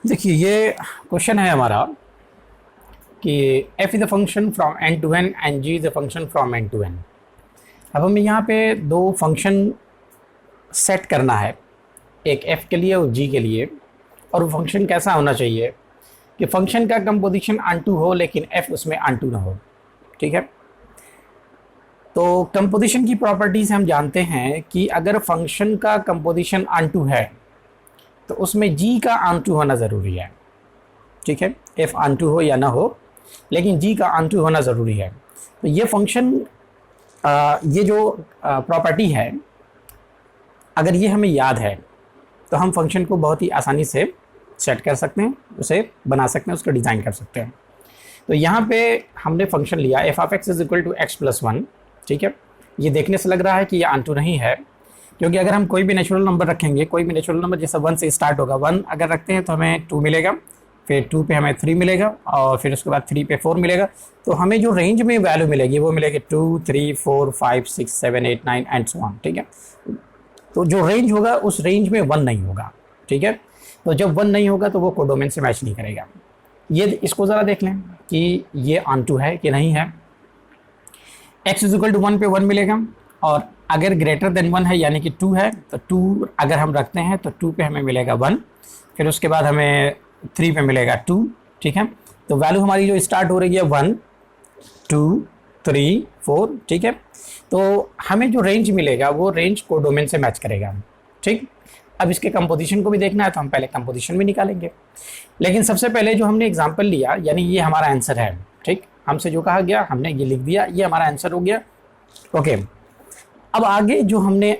देखिए ये क्वेश्चन है हमारा कि f is a function from n to n and g is a function from n to n। अब हमें यहाँ पे दो फंक्शन सेट करना है, एक f के लिए और g के लिए, और वो फंक्शन कैसा होना चाहिए कि फंक्शन का कंपोजिशन अनटू हो लेकिन f उसमें अनटू ना हो। ठीक है, तो कंपोजिशन की प्रॉपर्टीज़ हम जानते हैं कि अगर फंक्शन का कंपोजिशन अनटू है तो उसमें g का अनटू होना ज़रूरी है। ठीक है, f अनटू हो या ना हो लेकिन g का अनटू होना ज़रूरी है। तो ये फंक्शन ये जो प्रॉपर्टी है, अगर ये हमें याद है तो हम फंक्शन को बहुत ही आसानी से सेट कर सकते हैं, उसे बना सकते हैं, उसको डिज़ाइन कर सकते हैं। तो यहाँ पे हमने फंक्शन लिया f of x is equal to x plus one. ठीक है, ये देखने से लग रहा है कि ये अनटू नहीं है, क्योंकि अगर हम कोई भी नेचुरल नंबर रखेंगे, कोई भी नेचुरल नंबर जैसे 1 से स्टार्ट होगा, 1 अगर रखते हैं तो हमें 2 मिलेगा, फिर 2 पे हमें 3 मिलेगा और फिर उसके बाद 3 पे 4 मिलेगा। तो हमें जो रेंज में वैल्यू मिलेगी वो मिलेगी 2, 3, 4, 5, 6, 7, 8, 9 एंड सो ऑन। ठीक है, तो जो रेंज होगा उस रेंज में 1 नहीं होगा। ठीक है, तो जब 1 नहीं होगा तो वो कोडोमेन से मैच नहीं करेगा। ये इसको ज़रा देख लें कि ये अनटू है कि नहीं है। x इज इक्वल टू 1 पे 1 मिलेगा, और अगर ग्रेटर देन 1 है यानी कि 2 है तो 2 अगर हम रखते हैं तो 2 पे हमें मिलेगा 1, फिर उसके बाद हमें 3 पे मिलेगा 2। ठीक है, तो वैल्यू हमारी जो स्टार्ट हो रही है 1, 2, 3, 4। ठीक है, तो हमें जो रेंज मिलेगा वो रेंज कोडोमेन से मैच करेगा। ठीक, अब इसके कंपोजिशन को भी देखना है तो हम पहले कंपोजिशन भी निकालेंगे, लेकिन सबसे पहले जो हमने एग्जांपल लिया यानी ये हमारा आंसर है। ठीक, हमसे जो कहा गया हमने ये लिख दिया, ये हमारा आंसर हो गया। ओके, अब आगे जो हमने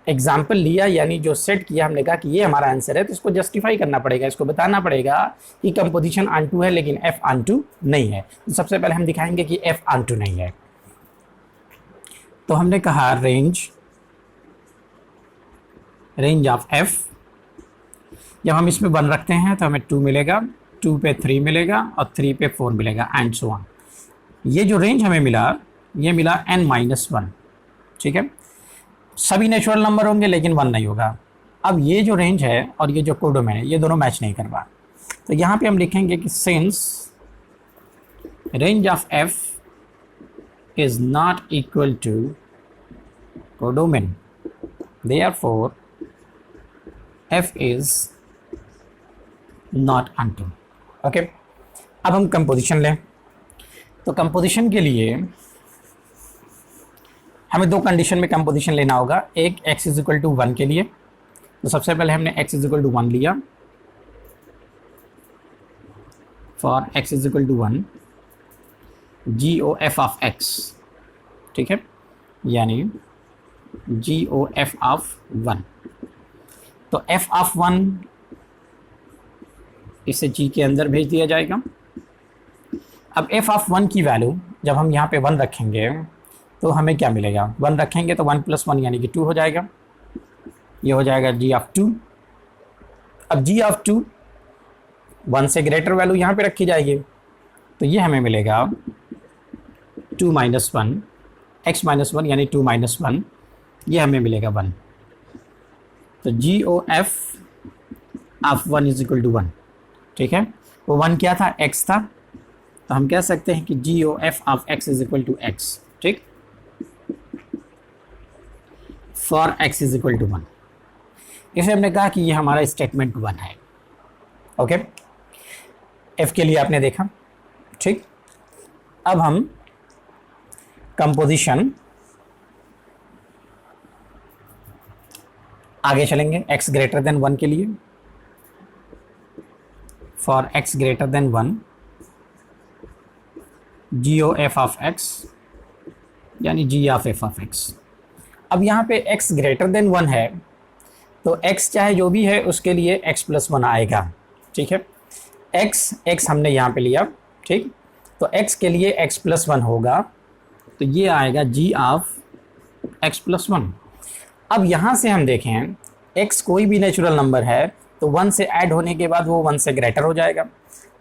एग्जाम्पल लिया यानी जो सेट किया, हमने कहा कि ये हमारा आंसर है, तो इसको जस्टिफाई करना पड़ेगा, इसको बताना पड़ेगा कि कंपोजिशन अनटू है लेकिन एफ अनटू नहीं है। तो सबसे पहले हम दिखाएंगे कि एफ अनटू नहीं है। तो हमने कहा रेंज ऑफ एफ, जब हम इसमें 1 रखते हैं तो हमें 2 मिलेगा, 2 पे 3 मिलेगा और 3 पे 4 मिलेगा एंड सो ऑन। ये जो रेंज हमें मिला ये मिला n-1। ठीक है, सभी नेचुरल नंबर होंगे लेकिन 1 नहीं होगा। अब ये जो रेंज है और ये जो कोडोमेन है ये दोनों मैच नहीं कर पा, तो यहाँ पे हम लिखेंगे कि since range of f is not equal to codomain, therefore f is not unto। Okay, अब हम कंपोजिशन लें। तो कंपोजिशन के लिए हमें दो कंडीशन में कंपोजिशन लेना होगा। एक x इज इक्वल टू 1 के लिए, तो सबसे पहले हमने x इज इक्वल टू 1 लिया। For x is equal to 1 g o f of x। ठीक है, यानी जी ओ एफ ऑफ 1। तो f ऑफ 1 इसे g के अंदर भेज दिया जाएगा। अब f ऑफ 1 की वैल्यू जब हम यहाँ पे 1 रखेंगे तो हमें क्या मिलेगा, 1 रखेंगे तो 1 + 1 यानी कि 2 हो जाएगा, ये हो जाएगा g ऑफ 2। अब g ऑफ 2 1 से ग्रेटर वैल्यू यहाँ पे रखी जाएगी, तो ये हमें मिलेगा 2 - 1 x - 1 यानी 2 - 1, ये हमें मिलेगा 1। तो g o f of 1 is equal to 1। ठीक है, वो 1 क्या था, x था, तो हम कह सकते हैं कि g o f of x is equal to x। ठीक, for x is equal to 1, इसे हमने कहा कि ये हमारा स्टेटमेंट 1 है। ओके, f के लिए आपने देखा। ठीक, अब हम कंपोजिशन आगे चलेंगे x ग्रेटर देन 1 के लिए। For x greater than 1 g o f of x यानी g of f of x। अब यहाँ पे x ग्रेटर देन 1 है तो x चाहे जो भी है उसके लिए x + 1 आएगा। ठीक है, x हमने यहाँ पे लिया। ठीक, तो x के लिए x + 1 होगा, तो ये आएगा g ऑफ x + 1। अब यहाँ से हम देखें x कोई भी नेचुरल नंबर है तो 1 से ऐड होने के बाद वो 1 से ग्रेटर हो जाएगा।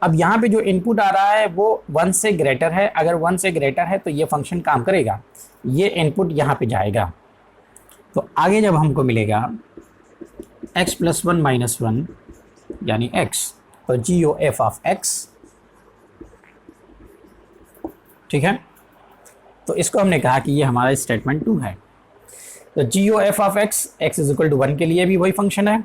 अब यहाँ पे जो इनपुट आ रहा है वो 1 से ग्रेटर है, अगर 1 से ग्रेटर है तो ये फंक्शन काम करेगा, ये इनपुट यहाँ पे जाएगा। तो आगे जब हमको मिलेगा x + 1 - 1 यानी x, तो g o f of x, ठीक है। तो इसको हमने कहा कि ये हमारा स्टेटमेंट 2 है। तो g o f of x, x is equal to 1 के लिए भी वही फंक्शन है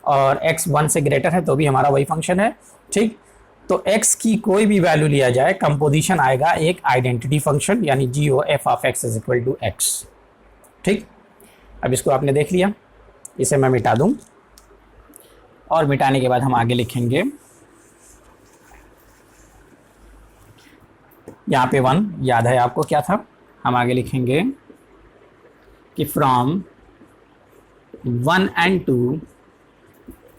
और एक्स 1 से ग्रेटर है तो भी हमारा वही फंक्शन है, ठीक। तो एक्स की कोई भी वैल्यू लिया जाए, कंपोजिशन आएगा एक आइडेंटिटी फंक्शन, यानी g o f of x is equal to x, ठीक। अब इसको आपने देख लिया, इसे मैं मिटा दूं और मिटाने के बाद हम आगे लिखेंगे, यहाँ पे 1 याद है आपको क्या था, हम आगे लिखेंगे कि from 1 and to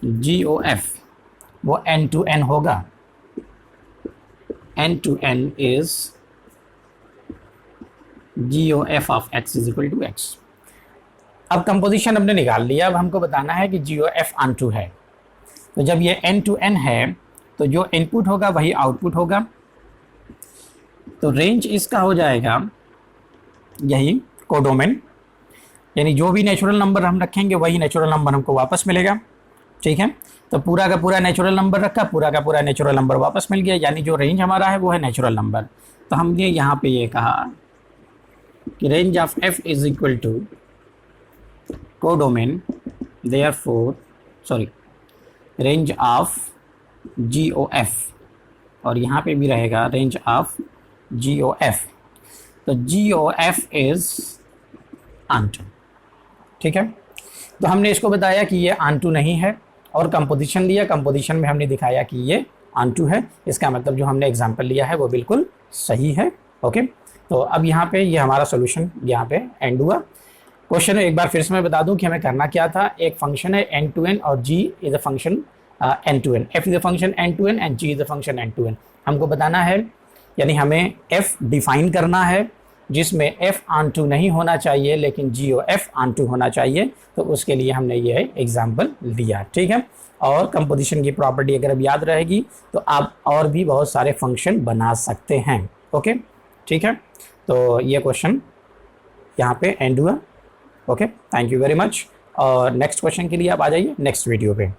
g o f, वो n to n होगा, n to n is g o f of x is equal to x. अब कंपोजिशन हमने निकाल लिया, अब हमको बताना है कि g o f onto है। तो जब ये n to n है तो जो इनपुट होगा वही आउटपुट होगा, तो रेंज इसका हो जाएगा यही कोडोमेन, यानी जो भी नेचुरल नंबर हम रखेंगे वही नेचुरल नंबर हमको वापस मिलेगा, ठीक है। तो पूरा का पूरा नेचुरल नंबर रखा, पूरा का पूरा नेचुरल नंबर वापस मिल गया, यानी जो रेंज हमारा है वो है नेचुरल नंबर। तो हमने यहाँ पे ये कहा कि range of f is equal to codomain, therefore sorry range of g o f, और यहाँ पे भी रहेगा range of g o f. तो g o f is onto, ठीक है। तो हमने इसको बताया कि ये ऑनटू नहीं है और कंपोजिशन लिया, कंपोजिशन में हमने दिखाया कि ये ऑनटू है, इसका मतलब जो हमने एग्जांपल लिया है वो बिल्कुल सही है, ओके। तो अब यहाँ पे ये हमारा सॉल्यूशन यहाँ पे एंड हुआ। क्वेश्चन एक बार फिर से मैं बता दूं कि हमें करना क्या था, एक फंक्शन है एन टू एन और g is a function N to N, f is a function N to N and g is a function N to N. हमको बताना है, यानी हमें एफ डिफाइन करना है जिसमें एफ ऑन टू नहीं होना चाहिए लेकिन जी ओ एफ ऑन टू होना चाहिए, तो उसके लिए हमने ये एग्जाम्पल दिया, ठीक है। और कंपोजिशन की प्रॉपर्टी अगर अब याद रहेगी तो आप और भी बहुत सारे फंक्शन बना सकते हैं, ओके, ठीक है। तो ये क्वेश्चन यहाँ पे एंड हुआ, okay, thank you very much. और नेक्स्ट क्वेश्चन के लिए आप आ जाइए नेक्स्ट वीडियो पे।